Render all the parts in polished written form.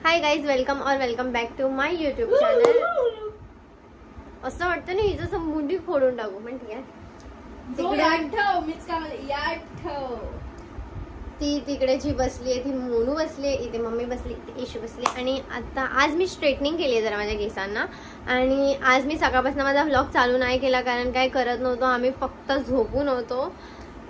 हाय guys, welcome और welcome back to my YouTube channel. असं वाटतं ना हिचं असं मुंडी फोडून टाकू, पण ठीक आहे. ती तिकडे जी बसली आहे ती मोनू बसली आहे, इथे मम्मी बसली, इथे इशू बसली. आणि आता आज मी स्ट्रेटनिंग केली आहे जरा माझ्या केसांना. आणि आज मी सकाळपासून माझा व्लॉग चालू नाही केला कारण काय करत नव्हतो, आम्ही फक्त झोपून होतो.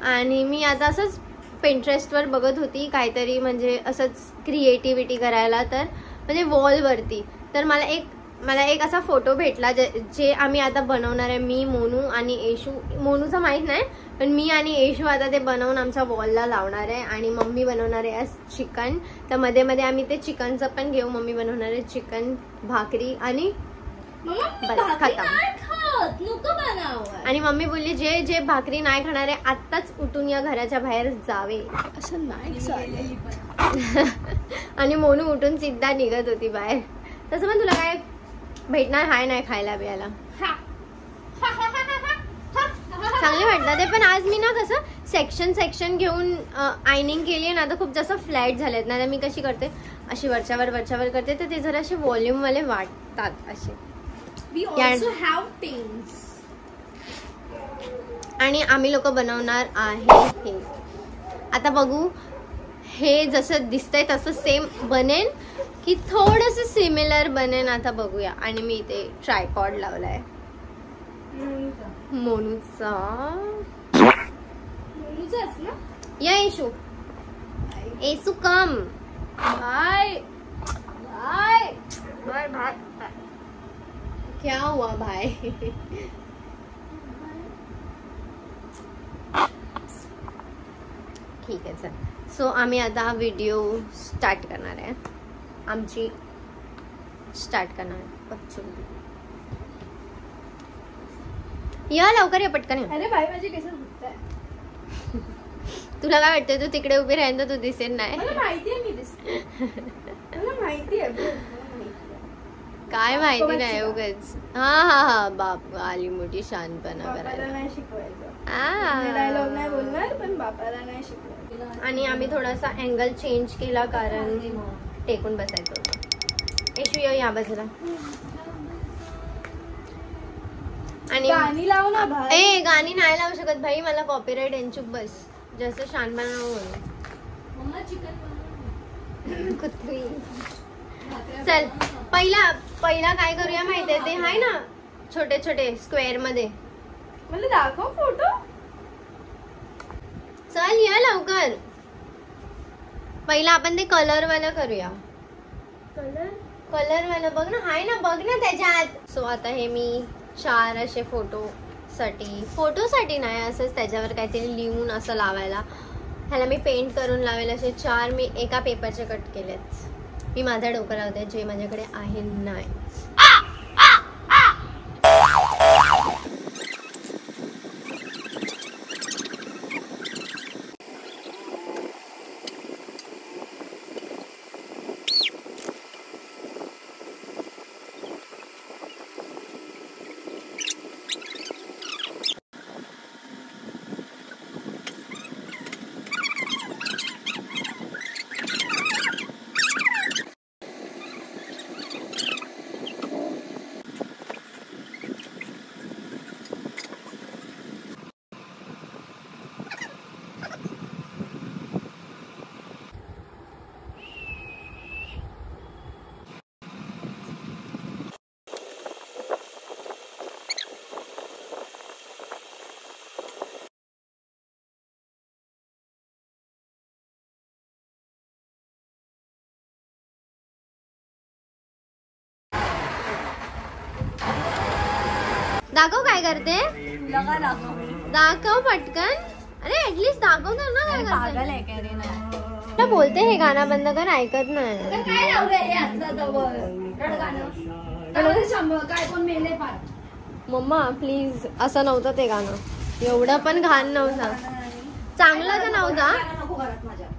आणि मी आता असंच पिंटरेस्टवर बघत होती काहीतरी, म्हणजे असंच क्रिएटिव्हिटी करायला, तर म्हणजे वॉलवरती. तर मला एक असा फोटो भेटला जे आम्ही आता बनवणार आहे, मी, मोनू आणि येशू. मोनूचं माहीत नाही, पण मी आणि येशू आता ते बनवून आमच्या वॉलला लावणार आहे. आणि मम्मी बनवणार आहे आज चिकन, तर मध्ये मध्ये आम्ही ते चिकनचं पण घेऊ. मम्मी बनवणार आहे चिकन, भाकरी आणि बस खतम. आणि मम्मी बोलली जे जे भाकरी नाही खाणार आहे आत्ताच उठून या घराच्या बाहेर जावे. असं नाही चालेल. आणि मोनू उठून सिद्धा निघत होती बाहेर. तसं पण तुला काय भेटणार हाय नाही खायला बियाला, चांगले वाटलं ते. पण आज मी ना कसं सेक्शन घेऊन आयनिंग केली आहे ना, तर खूप जास्त फ्लॅट झालेत ना. तर मी कशी करते, अशी वरच्यावर करते, तर ते जरा असे व्हॉल्यूम वाले वाटतात असे. आणि आम्ही लोक बनवणार आहे हे. आता बघू हे जसं दिसतंय तसं सेम बनेन की थोडंसं सिमिलर बनेन, आता बघूया. आणि मी इथे ट्रायपॉड लावलाय मोनूचा. या Yeshu, Yeshu come. Bye bye bye bye. क्या हुआ भाई? ठीक आहे चल. सो आम्ही आता व्हिडिओ स्टार्ट करणार आहे, आमची स्टार्ट करणार आहे. या लवकर या, पटकन या. अरे बाई माझी केस दुखताय. तुला काय वाटतं, तू तिकडे उभी राहीन तर तू दिसेल नाही. मला माहिती आहे मी दिसते, मला माहिती आहे. काय माहिती नाही उगाच. हा हा हा, बाप आली मोठी शानपणा करायला. नाही शिकवायचं, डायलॉग नाही बोलणार, पण बापाला नाही शिकवायचं. आणि आम्ही थोडासा अँगल चेंज केला कारण टेकून बसायचं होतं. येशू या बाजूला. आणि गाणी लाव ना भाई. ए गाणी नाही लावू शकत भाई, मला कॉपीराइट येईन. चुप बस, जास्त शानपणा बोल. कुत्री. चल पहिला काय करूया माहितीये, ते आहे ना छोटे छोटे स्क्वेअर मध्ये. मला दाखव फोटो. चल या लवकर. पहिला आपण ते कलर वाला करूया. कलर वाला बघ ना, हाय ना, बघ ना त्याच्यात. सो आता हे मी 4 असे फोटोसाठी नाही, असंच त्याच्यावर काहीतरी लिहून असं लावायला. ह्याला मी पेंट करून लावेल. असे 4 मी एका पेपरचे कट केलेत. मी माझा डोकं लावते जे माझ्याकडे आहे नाही. दाखव काय करते, दाखव पटकन. अरे ऍटलीस्ट दाखव तर ना काय करते. बोलते हे गाणं बंद कर, ऐकत नाही. मम्मा प्लीज, असं नव्हतं ते गाणं, एवढं पण घाण नव्हतं, चांगलं तर नव्हता.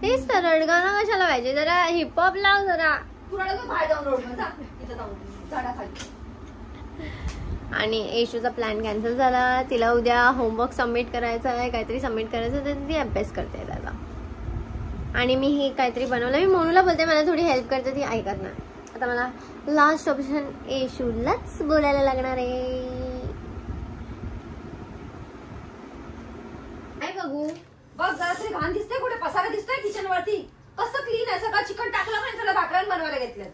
तेच तर, रडगाणं कशाला पाहिजे, जरा हिपहॉप लाव जरा. आणि येशूचा प्लॅन कॅन्सल झाला. तिला उद्या होमवर्क सबमिट करायचा आहे, काहीतरी सबमिट करायचं, तर ती अभ्यास करते त्याला. आणि मी हे काहीतरी बनवलं. मी मोनूला बोलते मला थोडी हेल्प करते, ती ऐकत नाही. आता मला लास्ट ऑप्शन येशूलाच बोलायला लागणार आहे. काय बघू? बघ जरा तरी घाण दिसते, कुठे पसारा दिसतोय किचन वरती. कसं क्लीन आहे, सगळं चिकन टाकलं पण सगळं भाकरं बनवायला घेतलं.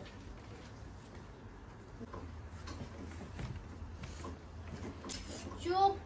चूप.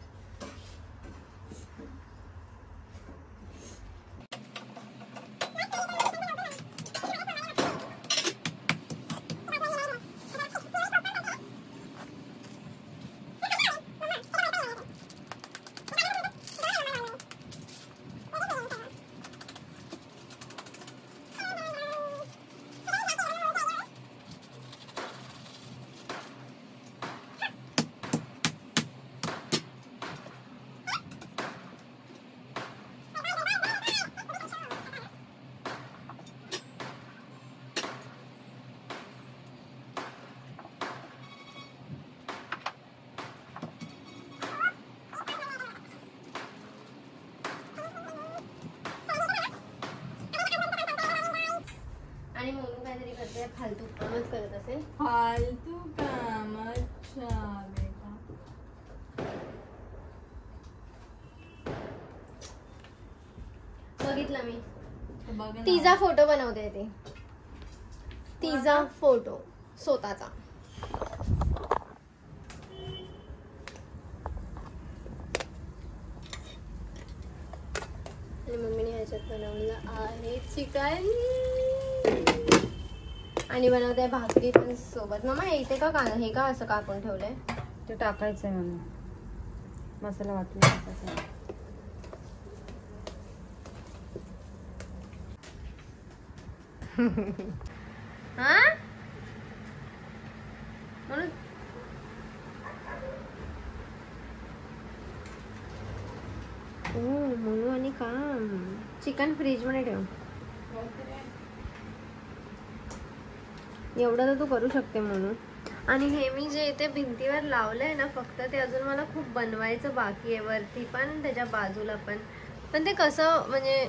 आणि मोनू काहीतरी करते, फालतू कामच करत असेल. फालतू काम. अच्छा बेटा. बघितलं मी. बघ ना. तिचा फोटो बनवते ते. तिचा फोटो स्वतःचा. आणि मम्मीने ह्याच्यात बनवलं आहे चिकन आणि बनवते भाकरी पण सोबत. मम्मा इथे का हे का असं कापून ठेवलंय? ते टाकायचंय म्हणून मसाला वाटून टाकायचा. हा म्हणून म्हणून. आणि काम चिकन फ्रीज मध्ये ठेव. एवढं तर तू करू शकते म्हणून. आणि हे मी जे इथे भिंतीवर लावलंय ना फक्त, ते अजून मला खूप बनवायचं बाकी आहे. वरती पण त्याच्या बाजूला पण ते कसं म्हणजे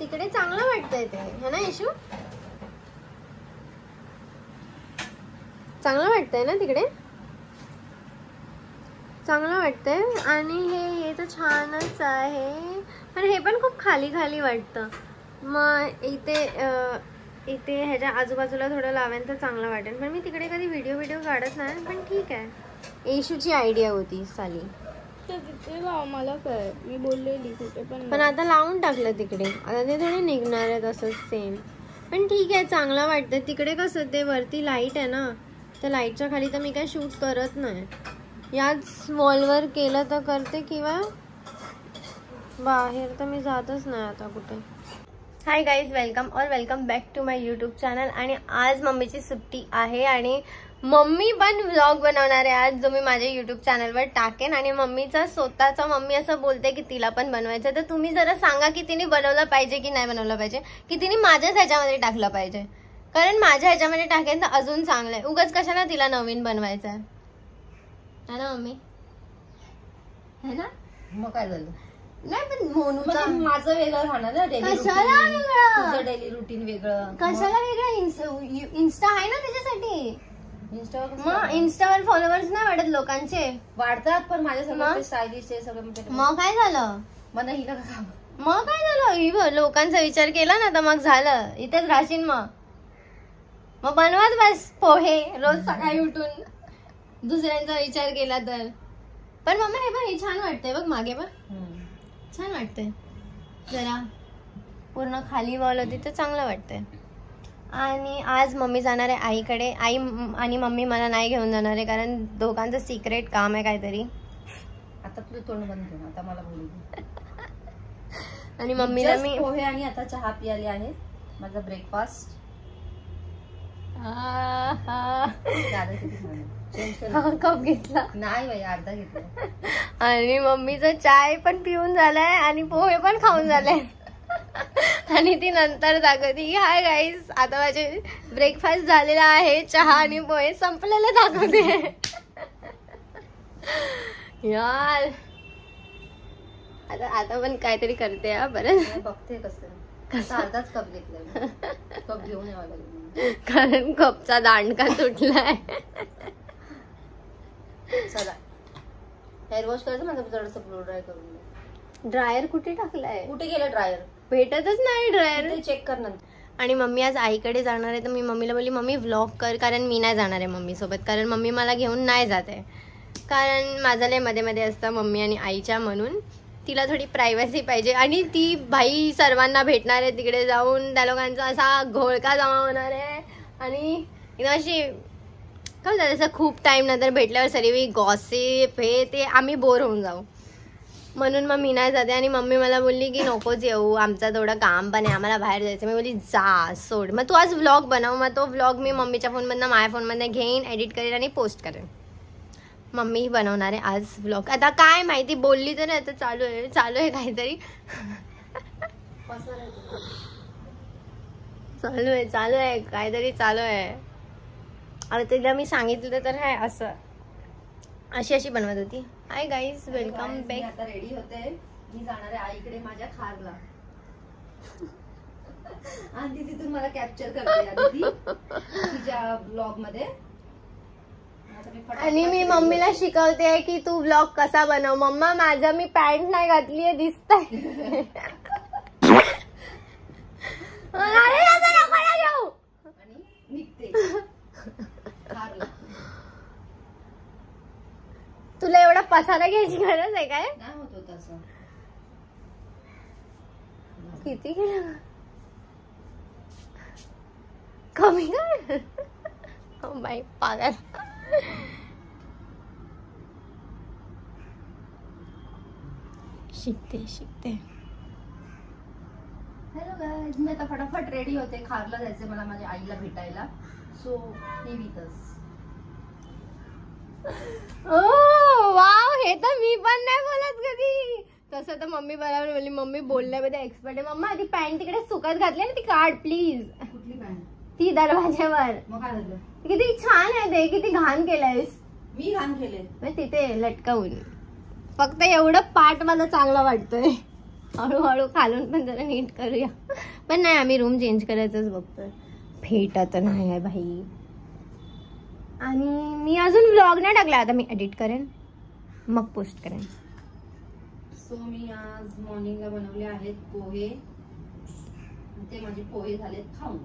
तिकडे चांगलं वाटतंय ते, है ना येशू? चांगलं वाटतंय ना तिकडे? चांगलं वाटतंय. आणि हे तर छानच आहे, पण हे पण खूप खाली खाली वाटतं. मग इथे ह्याच्या आजूबाजूला थोडं लावेन तर चांगलं वाटेल. पण मी तिकडे कधी व्हिडिओ काढत नाही. पण ठीक आहे, येशूची आयडिया होती साली. तिथे लाव, मला काय मी बोललेली कुठे पण आता लावून टाकलं तिकडे. आता ते थोडे निघणार आहेत असं सेम. पण ठीक आहे, चांगलं वाटतं. तिकडे कसं ते वरती लाईट आहे ना, त्या लाईटच्या खाली तर मी काय शूट करत नाही. याच वॉलवर केलं तर करते, किंवा बाहेर तर मी जातच नाही आता कुठे. Hi guys, welcome back to my YouTube channel. आणि आज मम्मीची सुट्टी आहे आणि मम्मी पण व्लॉग बनवणार आहे आज, जो मी माझ्या यूट्यूब चॅनलवर टाकेन. आणि मम्मीचा स्वतःचा, मम्मी असं बोलते की तिला पण बनवायचं. तर तुम्ही जरा सांगा की तिने बनवलं पाहिजे की नाही बनवलं पाहिजे, की तिने माझ्याच ह्याच्यामध्ये टाकलं पाहिजे. कारण माझ्या ह्याच्यामध्ये टाकेन तर अजून चांगलं आहे. उगाच कशाला तिला नवीन बनवायचं आहे ना मम्मी, है ना? मग काय झालं? नाही पण मोनूचा माझं वेगळं राहणार ना, डेली कशाला वेगळं? तुझं डेली रुटीन वेगळं. कशाला वेगळं? इन्स्टा आहे ना त्याच्यासाठी. इंस्टावर मग इन्स्टावर फॉलोअर्स नाही वाढत लोकांचे? वाढतात, पण माझ्या मग? सगळं स्टायलिश आहे सगळं. मग काय झालं? मला हिला कसं मग काय झालं? ही बघ, लोकांचा विचार केला ना तर मग झालं, इथेच राहशील. मग बनवत बस पोहे रोज सकाळी उठून, दुसऱ्यांचा विचार केला तर. पण मम्मा हे बघ, हे छान वाटतंय बघ, मागे बघ छान वाटतंय. जरा पूर्ण खाली वॉल होती तर चांगलं वाटतंय. आणि आज मम्मी जाणार आहे आईकडे. आई आणि मम्मी मला नाही घेऊन जाणार आहे, कारण दोघांचं सिक्रेट काम आहे काहीतरी. आता तुझं तोंड बंद कर, आता मला बोलू दे. आणि मम्मीला मी पोहे आणि आता चहा पियाली आहे. माझा ब्रेकफास्ट कप घेतला नाही बाई, अर्धा घेतला. आणि मम्मीचा चाय पण पिऊन झालाय आणि पोहे पण खाऊन झाले. आणि ती नंतर दाखवते, हाय गाईस, आता माझे ब्रेकफास्ट झालेला आहे, चहा आणि पोहे संपलेले दाखवते. यार आता पण काहीतरी करते हा बरं. बघते कसं अर्धाच कप घेतलाय. कप घेऊन यावं लागेल कारण कपचा दांडका तुटलाय. चला हेअर वॉश करायचं माझं जरासं ब्लो ड्राय करून. ड्रायर कुठे टाकलाय? कुठे गेलं ड्रायर? भेटतच नाही ड्रायर. चेक कर नंतर. आणि मम्मी आज आईकडे जाणार आहे तर मी मम्मीला बोलली मम्मी व्लॉग कर, कारण मी नाही जाणार आहे मम्मी सोबत, कारण मम्मी मला घेऊन नाही जात आहे, कारण माझं लय मध्ये मध्ये असतं मम्मी आणि आईच्या, म्हणून तिला थोडी प्रायव्हसी पाहिजे. आणि ती भाई सर्वांना भेटणार आहे तिकडे जाऊन, त्या लोकांचा असा घोळका जमा होणार आहे आणि एकदम अशी काय म्हणतात असं खूप टाइम नंतर भेटल्यावर सरी गॉसिप हे ते आम्ही बोर होऊन जाऊ, म्हणून मग मी नाही जाते. आणि मम्मी मला बोलली की नकोच येऊ, आमचं थोडं काम पण आहे, आम्हाला बाहेर जायचं. मी बोलली जा सोड, मग तू आज व्लॉग बनव. मग तो व्लॉग मी मम्मीच्या फोनमधनं माझ्या फोनमधनं घेईन, एडिट करेन आणि पोस्ट करेन. मम्मी बनवणार आहे आज व्लॉग. आता काय माहिती बोलली तर आता चालू आहे काहीतरी चालू आहे काहीतरी चालू आहे. आता तिला मी सांगितलं तर आहे असं अशी बनवत होती. हाय गाईज, वेलकम बॅक. आता रेडी होते, मी जाणार आहे आईकडे माझ्या खारला आणि ती तिथून मला कॅप्चर करते तिच्या ब्लॉग मध्ये. आणि मी मम्मीला शिकवते की तू व्लॉग कसा बनव. मम्मा माझं मी पॅन्ट नाही घातलीये दिसतंय. आणि निघते खारला. तुला एवढा पसारा घ्यायची गरज आहे काय? नाही होत होत असं. किती केलं कमी काय? हो बाई पागल. शिकते. हॅलो गाईज, मी आता फटाफट रेडी होते, खारला जायचंय मला माझ्या आईला भेटायला. So he with us. Oh wow, हे तर मी पण नाही बोलत कधी. तसं तर मम्मी बरोबर बोलली, मम्मी बोलण्यामध्ये एक्सपर्ट आहे. मम्मा आधी पॅन्ट तिकडे सुकत घातली ना, ती काढ प्लीज. कुठली पॅन्ट? ती दरवाज्यावर. मग काय झालं? किती छान आहे ते, किती घाण केलंयस. मी घाण केले तिथे लटकावून. फक्त एवढं पाठ मला चांगलं वाटतंय. हळूहळू खालून पण जरा नीट करूया. पण नाही, आम्ही रूम चेंज करायचंच बघतोय. भेटत नाही आहे भाई. आणि मी अजून व्लॉग नाही टाकला, आता मी एडिट करेन मग पोस्ट करेन. सो मी आज मॉर्निंगला बनवले आहेत पोहे. ते माझे पोहे झालेत खाऊन.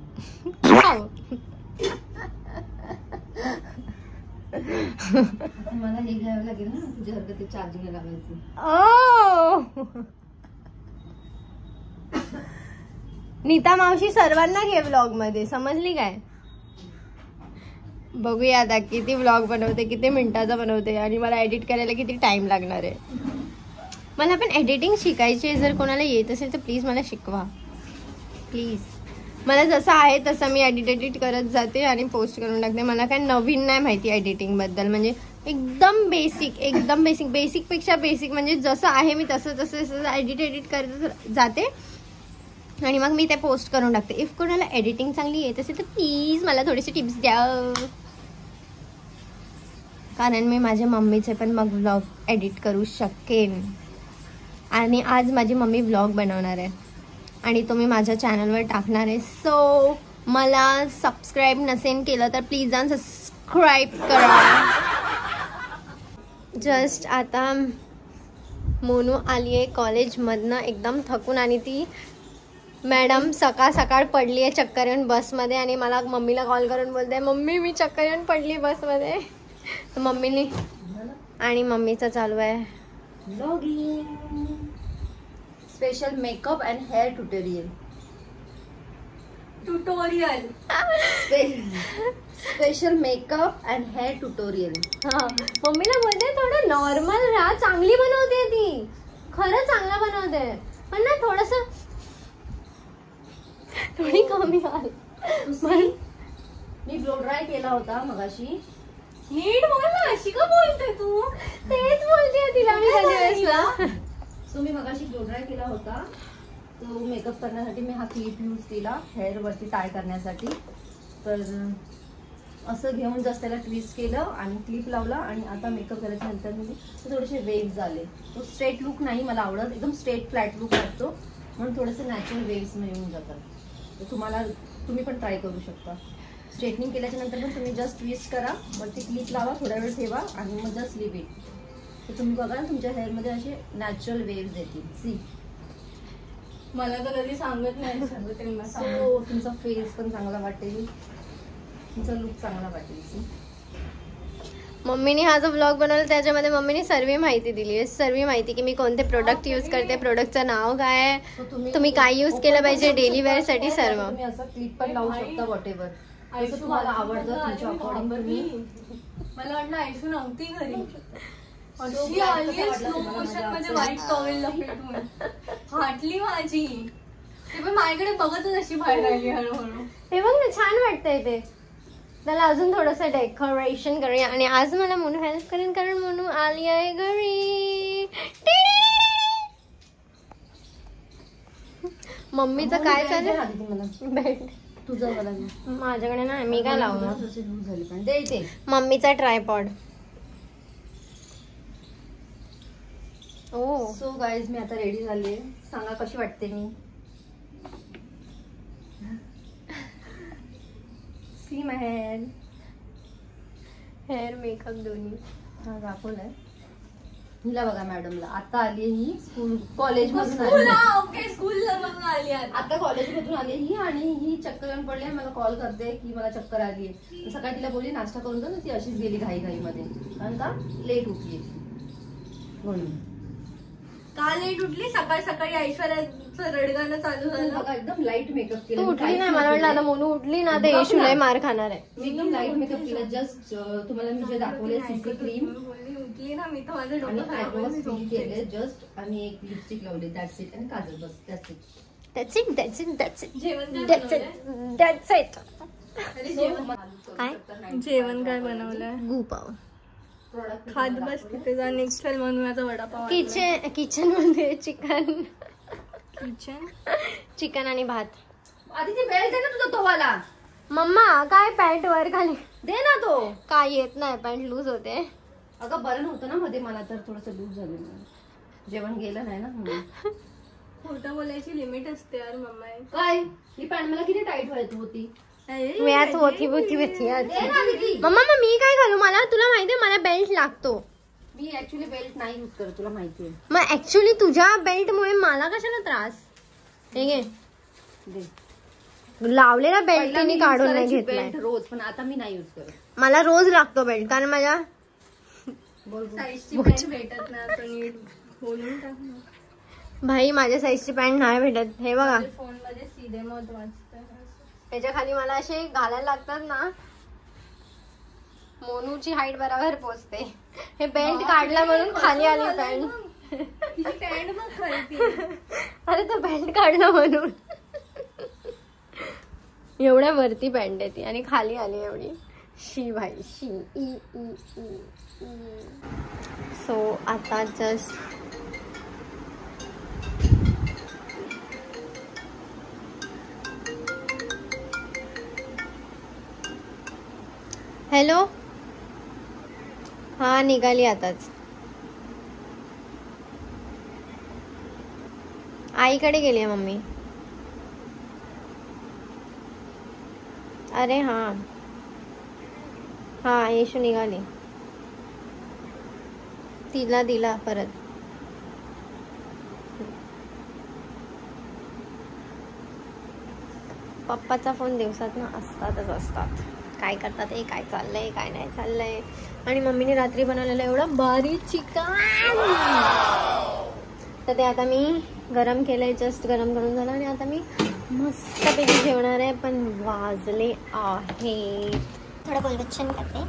मला हे घ्यावं लागेल ना तुझ्यासारखं ते चार्जिंग लावायचं. नीता मावशी सर्वांना घे व्लॉग मध्ये, समजली काय? बघूया आता किती व्लॉग बनवते, किती मिनिटाचा बनवते आणि मला एडिट करायला किती टाइम लागणार आहे. मला पण एडिटिंग शिकायची आहे. जर कोणाला येत असेल तर प्लीज मला शिकवा प्लीज. मला जसं आहे तसं मी एडिट करत जाते आणि पोस्ट करून टाकते. मला काय नवीन नाही माहिती एडिटिंग बद्दल, म्हणजे एकदम बेसिक पेक्षा बेसिक, म्हणजे जसं आहे मी तसं एडिट करत जाते आणि मग मी ते पोस्ट करून टाकते. इफ कोणाला एडिटिंग चांगली येत असेल तर प्लीज मला थोडेसे टिप्स द्या, कारण मी माझ्या मम्मीचे पण मग व्लॉग एडिट करू शकेन. आणि आज माझी मम्मी व्लॉग बनवणार आहे आणि तो मी माझ्या चॅनलवर टाकणार आहे. सो मला सबस्क्राईब नसेल केलं तर प्लीज जाऊन सबस्क्राईब करा. जस्ट आता मोनू आली आहे कॉलेजमधनं एकदम थकून, आणि ती मॅडम सकाळ पडली आहे चक्कर येऊन बसमध्ये, आणि मला मम्मीला कॉल करून बोलते मम्मी मी चक्कर येऊन पडली बसमध्ये. तर मम्मीने आणि मम्मीचं चालू आहे vlogging. Special makeup and hair tutorial. Special makeup and hair tutorial. हा, मम्मीला बोलते थोडं नॉर्मल राहा, चांगली बनवते ती, खरं चांगला बनवते, पण ना थोडी कमी आली. मी ब्लो ड्राय केला होता मगाशी. नीट बोल ना, अशी का बोलते तू? तेच बोलते तिला मी कधी वेळेसला. सो मी मगाशी ब्लो ड्राय केला होता. तो मेकअप करण्यासाठी मी हा क्लिप यूज केला हेअर वरती टाय करण्यासाठी. तर असं घेऊन जस्ट त्याला ट्विस्ट केलं आणि क्लिप लावला आणि आता मेकअप करायच्या नंतर म्हणजे थोडेसे वेव्स आले. तो स्ट्रेट लुक नाही मला आवडत, एकदम स्ट्रेट फ्लॅट लुक वाटतो, म्हणून थोडेसे नॅचरल वेव्स मिळून जातात. तर तुम्ही पण ट्राय करू शकता. स्ट्रेटनिंग केल्याच्या नंतर पण तुम्ही जस्ट ट्विस्ट करा, मग ती क्लिप लावा, थोडा वेळ ठेवा आणि मग जस्ट लिव्ह इट. तर तुम्ही बघा तुमच्या हेअरमध्ये असे नॅचरल वेव्स येतील. सी मला तर कधी सांगत नाही सर्व त्यांना सो तुमचा फेस पण चांगला वाटेल, तुमचा लुक चांगला वाटेल. सी मम्मीने हा जो व्लॉग बनवला त्याच्यामध्ये मम्मीने सर्व माहिती दिली आहे, सर्व माहिती की मी कोणते प्रोडक्ट यूज करते, प्रोडक्टचं नाव काय आहे, तुम्ही काय यूज केलं पाहिजे डेली वेअर साठी सर्व. तुम्ही असं क्लिप पण लावू शकता वॉट एव्हर जसं तुम्हाला आवडतं तुमच्या अकॉर्डिंग तुम्ही. मला वाटलं आयशू नव्हती घरी, अशी आली स्लो मोशन मध्ये व्हाईट टॉवेल लपेटून फाटली माझी. ती पण माझ्याकडे बघतच अशी बाहेर आली हळूहळू. हे बघ ना छान वाटतंय ते. त्याला अजून थोडंसं डेकोरेशन करूया आणि आज मला मोनू हेल्प करेन कारण मोनू आली आहे घरी. मम्मीचं काय चालू बेल्ट तुझं मला माझ्याकडे नाही, मी काय लावू मग. झाली पण दे इथे. मम्मीचा ट्रायपॉड. ओ सो गाईज मी आता रेडी झाली, सांगा कशी वाटते मी. सी माय हेअर मेकअप दोन्ही. हा दाखवलाय हिला बघा मॅडमला. आता आली ही स्कूल कॉलेज मधून स्कूलला मग आली आता कॉलेज मधून आली ही आणि ही चक्कर येऊन पडली. मला कॉल करते की मला चक्कर आली आहे. सकाळी तिला बोलली नाश्ता करून जा, ती अशीच गेली घाई मध्ये कारण का लेट उठली म्हणून. का लेट उठली? सकाळी सकाळी ऐश्वर्याचं रडगाणं चालू झालं. बघा एकदम लाईट मेकअप तू केला. उठली नाही, मला वाटलं आता मोनू उठली ना ते येशू लय मार खाणार आहे. मी एकदम लाईट मेकअप केला. जस्ट तुम्हाला मी जे दाखवले सीसी क्रीम उठली ना मी तर माझं आणि डोकं आयब्रोज फिल केले जस्ट आणि एक लिपस्टिक लावले. That's it. आणि काजल बस that's it. That's it, that's it, that's it. जेवण That's काय it, that's it. बनवलंय? जेवण काय बनवलंय? गू पाव. खात बस तिथे जा. नेक्स्ट टाइम म्हणून माझा वडापाव. किचन मध्ये चिकन किचन आणि भात. आधी ते बेल्ट दे ना तुझा तोवाला. मम्मा काय पॅन्ट वर खाली दे ना तो. काय येत नाही, पॅन्ट लूज होते. अगं बरं नव्हतं ना मध्ये, मला तर थोडस लूज झालं. जेवण गेलं नाही ना म्हणून. खोटं बोलायची लिमिट असते यार मम्मा. काय ही पॅन्ट मला किती टाईट व्हायची होती. मी आज होती मम्मा मग मी काय घालू? मला तुला माहितीये मला बेल्ट लागतो. मी ऍक्च्युली बेल्ट नाही यूज करत, तुला माहितीये. मग ऍक्च्युली तुझ्या बेल्ट मुळे मला कशाला त्रास. हे घे लावलेला बेल्ट तिने काढून नाही घेतलाय रोज, पण आता मी नाही यूज करत. मला रोज लागतो बेल्ट कारण माझ्या साईजची पॅन्ट भेटत नाही. आता नीट बोलून टाक ना भाई, माझ्या साईजची पॅन्ट नाही भेटत. हे बघा फोन मध्ये सीधे मत वाचतं. त्याच्या खाली मला असे घालायला लागतात ना. मोनूची हाईट बरोबर पोचते. हे बेल्ट काढला म्हणून खाली आली पॅन्ट. पॅन्ट मग खाली. अरे तो बेल्ट काढला म्हणून एवढ्या वरती पॅन्ट आहे ती आणि खाली आली एवढी. शी भाई शी. सो आता जस्ट हॅलो. हा निघाली आताच. आईकडे गेली आहे मम्मी. अरे हा हा येशू निघाली. तिला दिला परत. पप्पाचा फोन दिवसात ना असतात. काय करतात हे, काय चाललंय काय नाही चाललंय. आणि मम्मीने रात्री बनवलेलं एवढं भारी चिकन, तर ते आता मी गरम केलंय. जस्ट गरम करून झालं आणि आता मी मस्तपैकी जेवणार आहे. पण वाजले आहे. थोडं गोलगच्छन करते.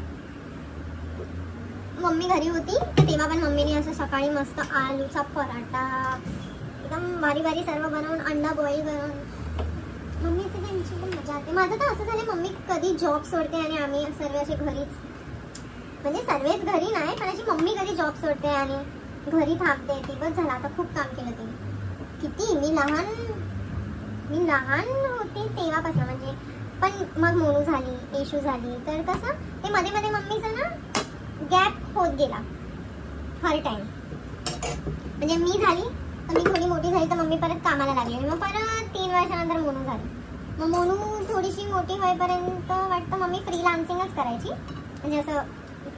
मम्मी घरी होती तर तेव्हा पण मम्मीने असं सकाळी मस्त आलूचा पराठा एकदम भारी भारी सर्व बनवून, अंडा बॉईल करून मम्मीची त्यांची पण मजा येते. माझं तर असं झालं मम्मी कधी जॉब सोडते आणि आम्ही सर्व असे घरीच, म्हणजे सर्वच घरी नाही पण अशी मम्मी कधी जॉब सोडते आणि घरी थांबते. ती बस झालं आता खूप काम केलं तिने. किती मी लहान होते तेव्हापासून, म्हणजे पण मग मोनू झाली, येशू झाली, तर कसं ते मध्ये मध्ये मम्मीचं ना गॅप होत गेला हर टाइम. म्हणजे मी झाली तर मी थोडी मोठी झाली तर मम्मी परत कामाला लागली, मग परत 3 वर्षानंतर मोनू झाली. मग मोनू थोडीशी मोठी होईपर्यंत वाटतं मम्मी फ्रीलान्सिंगच करायची. म्हणजे असं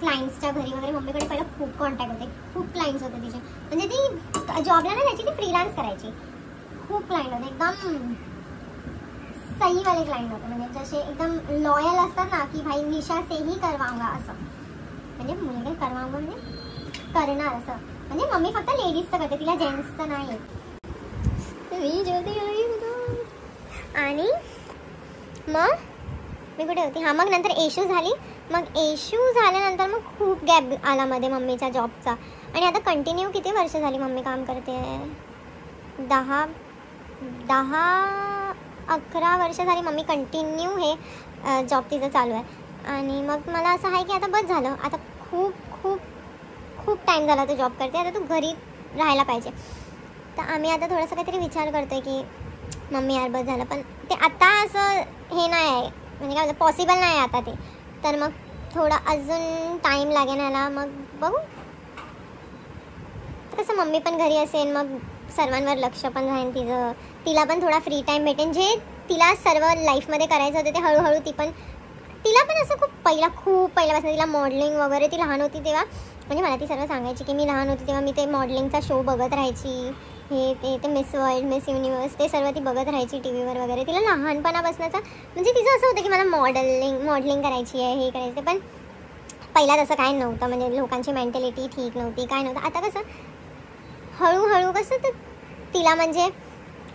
क्लायंट्सच्या घरी वगैरे मम्मीकडे पहिलं खूप कॉन्टॅक्ट होते, खूप क्लायंट्स होते तिचे. म्हणजे ती जॉबला नाही जायची, ती फ्रीलान्स करायची. खूप क्लायंट होते, एकदम सहीवाले क्लायंट होते. म्हणजे जसे एकदम लॉयल असतात ना की भाई निशा सेही करवाऊंगा असं. म्हणजे मुलगे करवाऊंगा म्हणजे करणार असं. म्हणजे मम्मी फक्त लेडीजचं करते, तिला जेंट्सचं नाही येत. मी जेवते आणि मग मी कुठे होती, हां मग नंतर येशू झाली. मग येशू झाल्यानंतर मग खूप गॅप आला मध्ये मम्मीच्या जॉबचा. आणि आता कंटिन्यू किती वर्ष झाली मम्मी काम करते, 10-11 वर्ष झाली मम्मी कंटिन्यू हे जॉब तिचं चालू आहे. आणि मग मला असं आहे की आता बस झालं, आता खूप खूप खूप टाईम झाला तू जॉब करते, आता तू घरी राहायला पाहिजे. तर आम्ही आता थोडंसं काहीतरी विचार करतो आहे की मम्मी यार बस झालं, पण ते आता असं हे नाही आहे, म्हणजे काय पॉसिबल नाही आहे आता ते. तर मग थोडा अजून टाईम लागेल याला, मग बघू. कसं मम्मी पण घरी असेल, मग सर्वांवर लक्ष पण राहील तिचं, तिला पण थोडा फ्री टाईम भेटेल. जे तिला सर्व लाईफमध्ये करायचं होतं ते हळूहळू तिला पण असं खूप पहिल्यापासून तिला मॉडेलिंग वगैरे, ती लहान होती तेव्हा, म्हणजे मला ती सर्व सांगायची की मी लहान होती तेव्हा मी ते मॉडेलिंगचा शो बघत राहायची, हे ते मिस वर्ल्ड, मिस युनिवर्स, ते सर्व ती बघत राहायची टी व्हीवर वगैरे. तिला लहानपणापासूनचा म्हणजे तिचं असं होतं की मला मॉडेलिंग करायची आहे, हे करायचं. पण पहिला तसं काय नव्हतं, म्हणजे लोकांची मेंटॅलिटी ठीक नव्हती, काय नव्हतं. आता कसं हळूहळू कसं तर तिला म्हणजे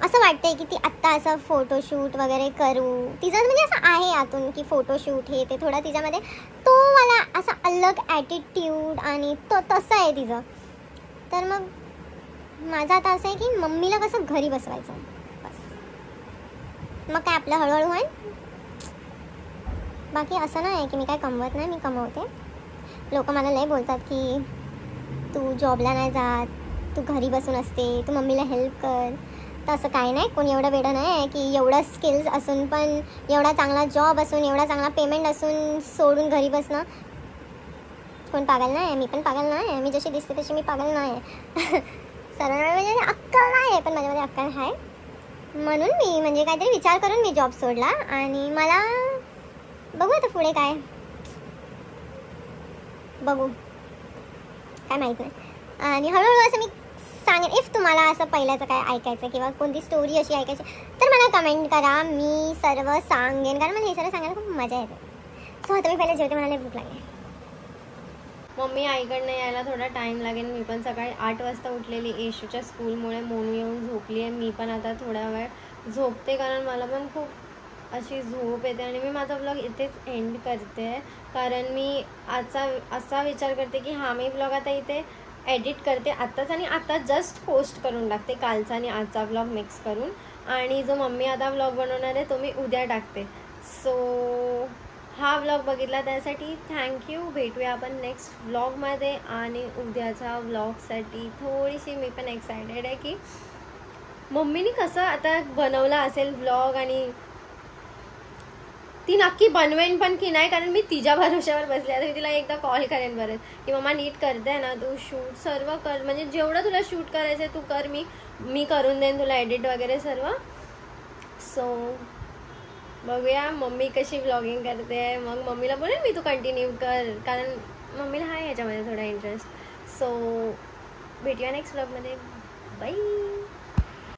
असं वाटतंय की ती आत्ता असं फोटोशूट वगैरे करू. तिचं म्हणजे असं आहे आतून की फोटोशूट हे ते थोडा तिच्यामध्ये तो मला असा अलग ॲटिट्यूड आणि तो तसं आहे तिचं. तर मग माझं आता असं आहे की मम्मीला कसं घरी बसवायचं बस, मग काय आपलं हळूहळू होईल. बाकी असं नाही आहे की मी काय कमवत नाही, मी कमवते. लोक मला लय बोलतात की तू जॉबला नाही जात, तू घरी बसून असते, तू मम्मीला हेल्प कर. तर असं काही नाही, कोणी एवढं वेडं नाही आहे की एवढं स्किल्स असून पण, एवढा चांगला जॉब असून, एवढा चांगला पेमेंट असून सोडून घरी बसणं. कोण पागल नाही आहे, मी पण पागल नाही आहे, मी जशी दिसते तशी मी पागल नाही आहे. सर्वांना म्हणजे अक्कल नाही आहे, पण माझ्यामध्ये अक्कल आहे. म्हणून मी म्हणजे काहीतरी विचार करून मी जॉब सोडला. आणि मला बघू आता पुढे काय, बघू काय माहीत नाही. आणि हळूहळू असं मी सांगेन. इफ तुम्हाला असं पहिल्याचं काय ऐकायचं किंवा कोणती स्टोरी अशी ऐकायची तर मला कमेंट करा, मी सर्व सांगेन, कारण मला हे सर्व सांगायला खूप मजा येते. सो आता मी पहिले जेवते, मला भूक लागली. मम्मी आईकडनं यायला थोडा टाईम लागेल. मी पण सकाळी 8 वाजता उठलेली, येशूच्या स्कूलमुळे मोनू येऊन झोपली आहे. मी पण आता थोडा वेळ झोपते, कारण मला पण खूप अशी झोप येते. आणि मी माझा ब्लॉग इथेच एंड करते, कारण मी असा विचार करते की हा मी ब्लॉग आता इथे एडिट करते आत्ताच, आणि आता जस्ट पोस्ट करून टाकते कालचा आणि आजचा ब्लॉग मिक्स करून. आणि जो मम्मी आता ब्लॉग बनवणार आहे तो मी उद्या टाकते. सो हा ब्लॉग बघितला त्यासाठी थँक्यू. भेटूया आपण नेक्स्ट ब्लॉगमध्ये. आणि उद्याच्या ब्लॉगसाठी थोडीशी मी पण एक्सायटेड आहे की मम्मीने कसं आता बनवला असेल ब्लॉग, आणि ती नक्की बनवेन पण की नाही, कारण मी तिच्या भरोश्यावर बसले. आता मी तिला एकदा कॉल करेन बरं की मम्मा नीट करते ना तू, शूट सर्व कर, म्हणजे जेवढं तुला शूट करायचं आहे तू कर, मी करून देईन तुला एडिट वगैरे सर्व. सो बघूया मम्मी कशी व्लॉगिंग करते. मग मम्मीला बोलेन मी तू कंटिन्यू कर, कारण मम्मीला आहे ह्याच्यामध्ये थोडा इंटरेस्ट. सो भेटूया नेक्स्ट व्लॉगमध्ये. बाय.